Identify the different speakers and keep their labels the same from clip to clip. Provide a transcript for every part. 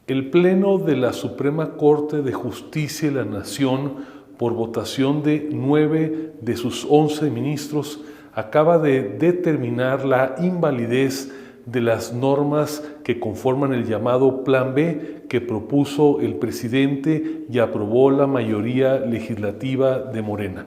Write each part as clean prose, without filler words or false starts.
Speaker 1: El Pleno de la Suprema Corte de Justicia de la Nación, por votación de 9 de sus 11 ministros, acaba de determinar la invalidez de las normas que conforman el llamado Plan B que propuso el presidente y aprobó la mayoría legislativa de Morena.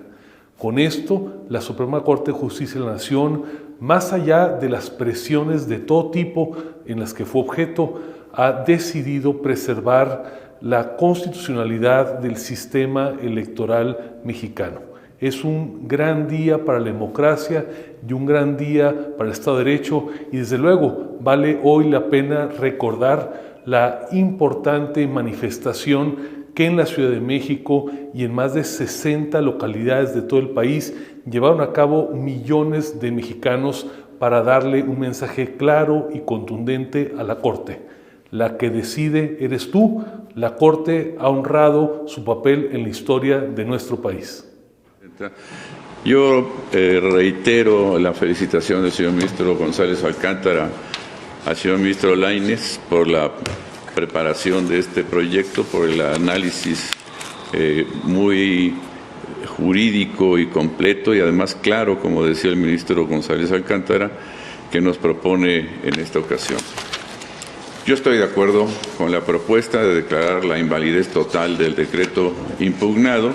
Speaker 1: Con esto, la Suprema Corte de Justicia de la Nación, más allá de las presiones de todo tipo en las que fue objeto, ha decidido preservar la constitucionalidad del sistema electoral mexicano. Es un gran día para la democracia y un gran día para el Estado de Derecho, y desde luego vale hoy la pena recordar la importante manifestación que en la Ciudad de México y en más de 60 localidades de todo el país llevaron a cabo millones de mexicanos para darle un mensaje claro y contundente a la Corte. La que decide eres tú. La Corte ha honrado su papel en la historia de nuestro país.
Speaker 2: Yo reitero la felicitación del señor ministro González Alcántara al señor ministro Lainez por la preparación de este proyecto, por el análisis muy jurídico y completo y además claro, como decía el ministro González Alcántara, que nos propone en esta ocasión. Yo estoy de acuerdo con la propuesta de declarar la invalidez total del decreto impugnado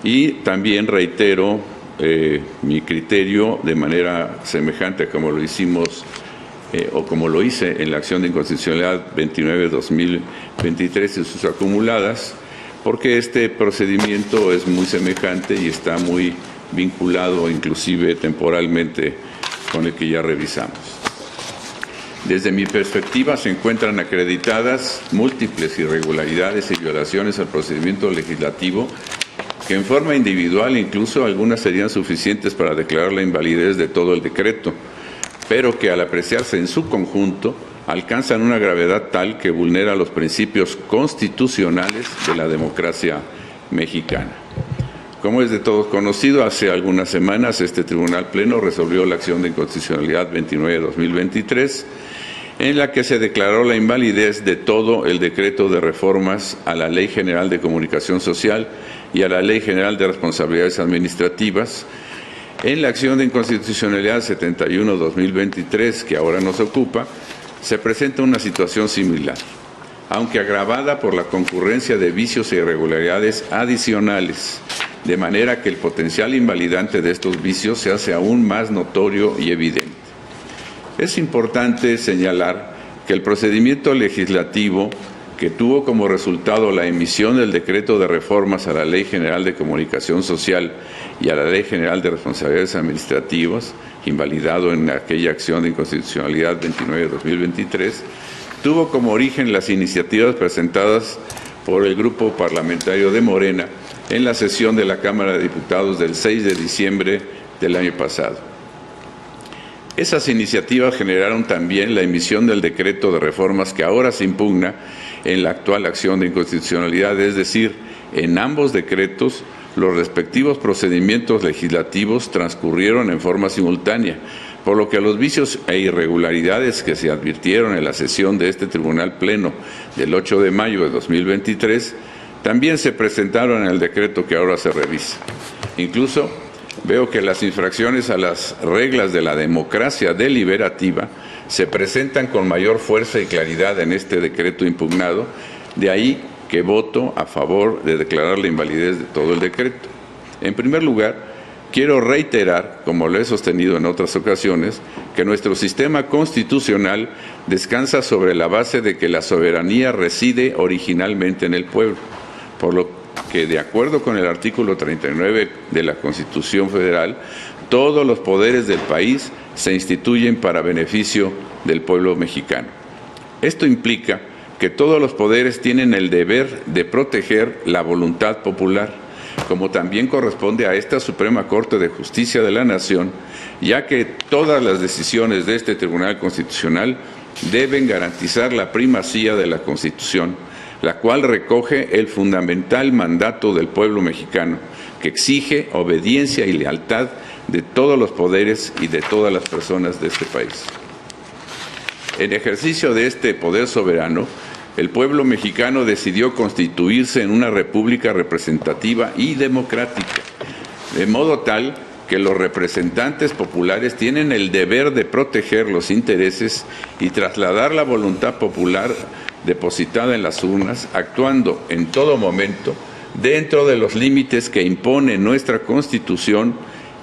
Speaker 2: y también reitero mi criterio de manera semejante a como lo hicimos o como lo hice en la acción de inconstitucionalidad 29/2023 y sus acumuladas, porque este procedimiento es muy semejante y está muy vinculado inclusive temporalmente con el que ya revisamos. Desde mi perspectiva se encuentran acreditadas múltiples irregularidades y violaciones al procedimiento legislativo que en forma individual incluso algunas serían suficientes para declarar la invalidez de todo el decreto, pero que al apreciarse en su conjunto alcanzan una gravedad tal que vulnera los principios constitucionales de la democracia mexicana. Como es de todos conocido, hace algunas semanas este Tribunal Pleno resolvió la acción de inconstitucionalidad 29/2023, en la que se declaró la invalidez de todo el decreto de reformas a la Ley General de Comunicación Social y a la Ley General de Responsabilidades Administrativas. En la acción de inconstitucionalidad 71/2023, que ahora nos ocupa, se presenta una situación similar, aunque agravada por la concurrencia de vicios e irregularidades adicionales, de manera que el potencial invalidante de estos vicios se hace aún más notorio y evidente. Es importante señalar que el procedimiento legislativo que tuvo como resultado la emisión del decreto de reformas a la Ley General de Comunicación Social y a la Ley General de Responsabilidades Administrativas, invalidado en aquella acción de inconstitucionalidad 29/2023, tuvo como origen las iniciativas presentadas por el Grupo Parlamentario de Morena en la sesión de la Cámara de Diputados del 6 de diciembre del año pasado. Esas iniciativas generaron también la emisión del decreto de reformas que ahora se impugna en la actual acción de inconstitucionalidad, es decir, en ambos decretos los respectivos procedimientos legislativos transcurrieron en forma simultánea, por lo que los vicios e irregularidades que se advirtieron en la sesión de este Tribunal Pleno del 8 de mayo de 2023 también se presentaron en el decreto que ahora se revisa. Incluso veo que las infracciones a las reglas de la democracia deliberativa se presentan con mayor fuerza y claridad en este decreto impugnado, de ahí que voto a favor de declarar la invalidez de todo el decreto. En primer lugar, quiero reiterar, como lo he sostenido en otras ocasiones, que nuestro sistema constitucional descansa sobre la base de que la soberanía reside originalmente en el pueblo, por lo que, de acuerdo con el artículo 39 de la Constitución Federal, todos los poderes del país se instituyen para beneficio del pueblo mexicano. Esto implica que todos los poderes tienen el deber de proteger la voluntad popular, como también corresponde a esta Suprema Corte de Justicia de la Nación, ya que todas las decisiones de este Tribunal Constitucional deben garantizar la primacía de la Constitución, la cual recoge el fundamental mandato del pueblo mexicano, que exige obediencia y lealtad de todos los poderes y de todas las personas de este país. En ejercicio de este poder soberano, el pueblo mexicano decidió constituirse en una república representativa y democrática, de modo tal que los representantes populares tienen el deber de proteger los intereses y trasladar la voluntad popular depositada en las urnas, actuando en todo momento dentro de los límites que impone nuestra Constitución,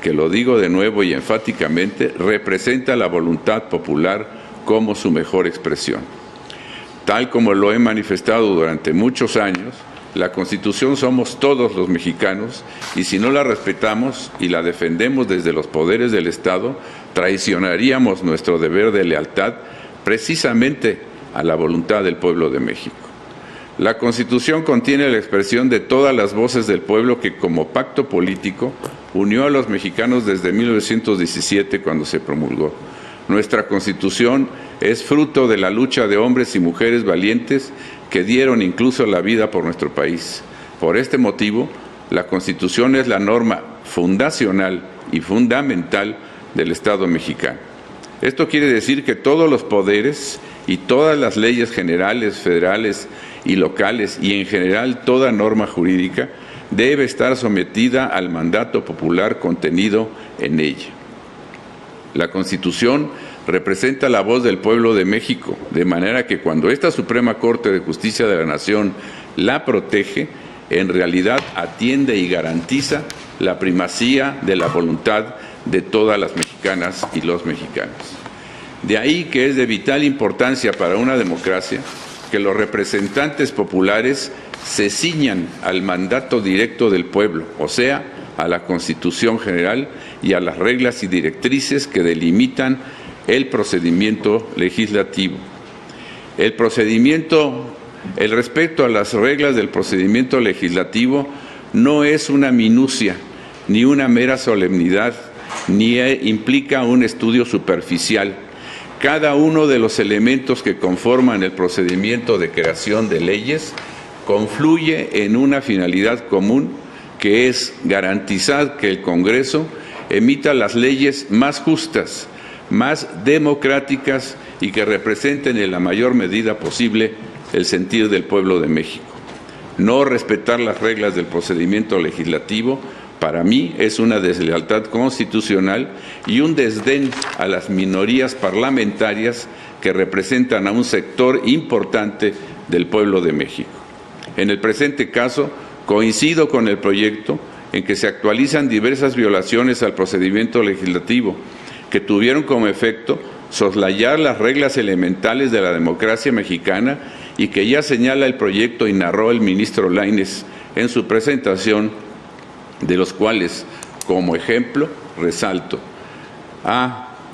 Speaker 2: que, lo digo de nuevo y enfáticamente, representa la voluntad popular como su mejor expresión. Tal como lo he manifestado durante muchos años, la Constitución somos todos los mexicanos, y si no la respetamos y la defendemos desde los poderes del Estado, traicionaríamos nuestro deber de lealtad precisamente a la voluntad del pueblo de México. La Constitución contiene la expresión de todas las voces del pueblo que, como pacto político, unió a los mexicanos desde 1917, cuando se promulgó. Nuestra Constitución es fruto de la lucha de hombres y mujeres valientes que dieron incluso la vida por nuestro país. Por este motivo, la Constitución es la norma fundacional y fundamental del Estado mexicano. Esto quiere decir que todos los poderes y todas las leyes generales, federales y locales, y en general toda norma jurídica, debe estar sometida al mandato popular contenido en ella. La Constitución representa la voz del pueblo de México, de manera que cuando esta Suprema Corte de Justicia de la Nación la protege, en realidad atiende y garantiza la primacía de la voluntad de todas las mexicanas y los mexicanos. De ahí que es de vital importancia para una democracia que los representantes populares se ciñan al mandato directo del pueblo, o sea, a la Constitución General y a las reglas y directrices que delimitan el procedimiento legislativo. El respeto a las reglas del procedimiento legislativo no es una minucia, ni una mera solemnidad, ni implica un estudio superficial. Cada uno de los elementos que conforman el procedimiento de creación de leyes confluye en una finalidad común, que es garantizar que el Congreso emita las leyes más justas, más democráticas y que representen en la mayor medida posible el sentir del pueblo de México. No respetar las reglas del procedimiento legislativo, para mí, es una deslealtad constitucional y un desdén a las minorías parlamentarias que representan a un sector importante del pueblo de México. En el presente caso, coincido con el proyecto en que se actualizan diversas violaciones al procedimiento legislativo que tuvieron como efecto soslayar las reglas elementales de la democracia mexicana y que ya señala el proyecto y narró el ministro Lainez en su presentación, de los cuales, como ejemplo, resalto: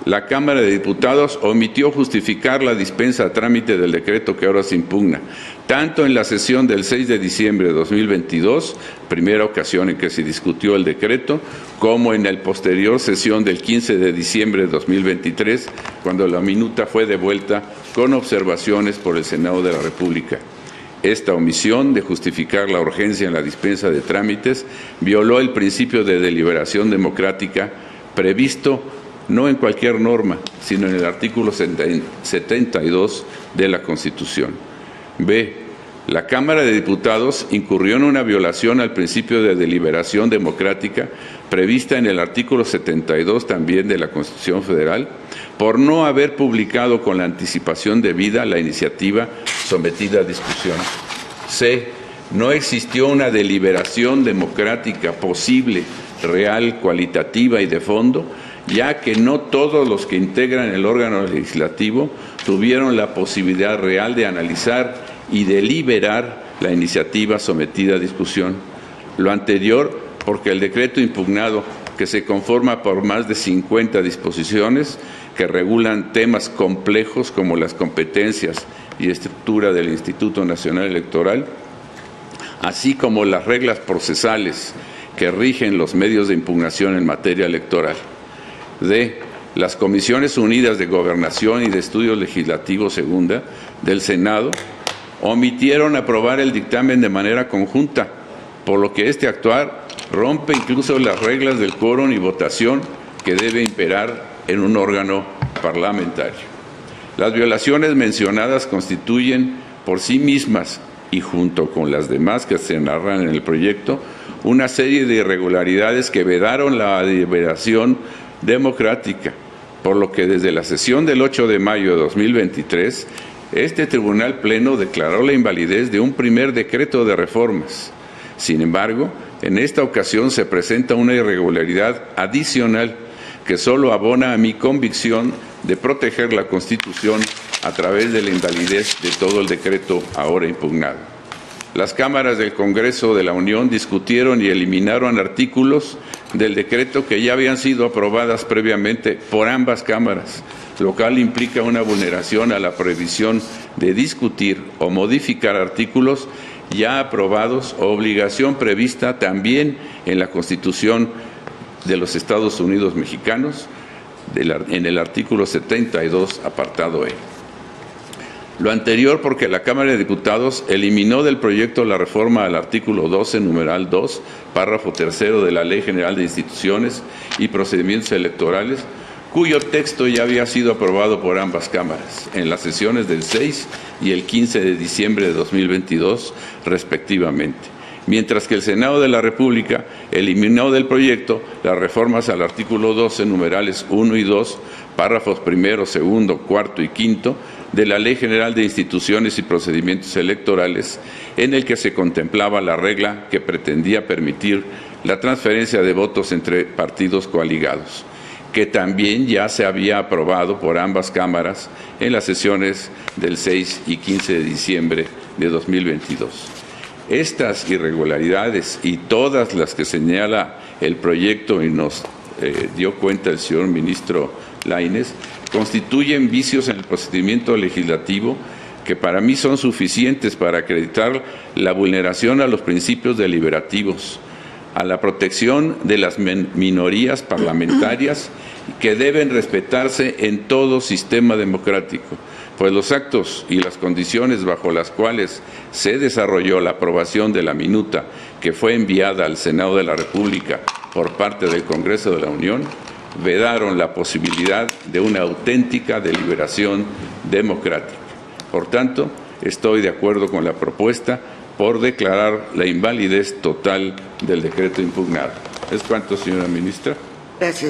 Speaker 2: la Cámara de Diputados omitió justificar la dispensa a trámite del decreto que ahora se impugna, tanto en la sesión del 6 de diciembre de 2022, primera ocasión en que se discutió el decreto, como en la posterior sesión del 15 de diciembre de 2023, cuando la minuta fue devuelta con observaciones por el Senado de la República. Esta omisión de justificar la urgencia en la dispensa de trámites violó el principio de deliberación democrática previsto no en cualquier norma, sino en el artículo 72 de la Constitución. La Cámara de Diputados incurrió en una violación al principio de deliberación democrática prevista en el artículo 72 también de la Constitución Federal, por no haber publicado con la anticipación debida la iniciativa sometida a discusión. No existió una deliberación democrática posible, real, cualitativa y de fondo, ya que no todos los que integran el órgano legislativo tuvieron la posibilidad real de analizar y deliberar la iniciativa sometida a discusión. Lo anterior porque el decreto impugnado, que se conforma por más de 50 disposiciones que regulan temas complejos como las competencias y estructura del Instituto Nacional Electoral, así como las reglas procesales que rigen los medios de impugnación en materia electoral. Las Comisiones Unidas de Gobernación y de Estudios Legislativos Segunda del Senado omitieron aprobar el dictamen de manera conjunta, por lo que este actuar rompe incluso las reglas del quórum y votación que debe imperar en un órgano parlamentario. Las violaciones mencionadas constituyen por sí mismas y junto con las demás que se narran en el proyecto, una serie de irregularidades que vedaron la deliberación democrática, por lo que desde la sesión del 8 de mayo de 2023, este Tribunal Pleno declaró la invalidez de un primer decreto de reformas. Sin embargo, en esta ocasión se presenta una irregularidad adicional que solo abona a mi convicción de proteger la Constitución a través de la invalidez de todo el decreto ahora impugnado. Las cámaras del Congreso de la Unión discutieron y eliminaron artículos del decreto que ya habían sido aprobadas previamente por ambas cámaras, lo cual implica una vulneración a la prohibición de discutir o modificar artículos ya aprobados, obligación prevista también en la Constitución de los Estados Unidos mexicanos, en el artículo 72, apartado E. Lo anterior porque la Cámara de Diputados eliminó del proyecto la reforma al artículo 12, numeral 2, párrafo 3 de la Ley General de Instituciones y Procedimientos Electorales, cuyo texto ya había sido aprobado por ambas cámaras en las sesiones del 6 y el 15 de diciembre de 2022, respectivamente. Mientras que el Senado de la República eliminó del proyecto las reformas al artículo 12, numerales 1 y 2, párrafos 1, 2, 4 y 5 de la Ley General de Instituciones y Procedimientos Electorales, en el que se contemplaba la regla que pretendía permitir la transferencia de votos entre partidos coaligados, que también ya se había aprobado por ambas cámaras en las sesiones del 6 y 15 de diciembre de 2022. Estas irregularidades y todas las que señala el proyecto y nos dio cuenta el señor ministro Lainez, constituyen vicios en el procedimiento legislativo que para mí son suficientes para acreditar la vulneración a los principios deliberativos, a la protección de las minorías parlamentarias que deben respetarse en todo sistema democrático, pues los actos y las condiciones bajo las cuales se desarrolló la aprobación de la minuta que fue enviada al Senado de la República por parte del Congreso de la Unión vedaron la posibilidad de una auténtica deliberación democrática. Por tanto, estoy de acuerdo con la propuesta por declarar la invalidez total del decreto impugnado. ¿Es cuanto, señora ministra?
Speaker 3: Gracias.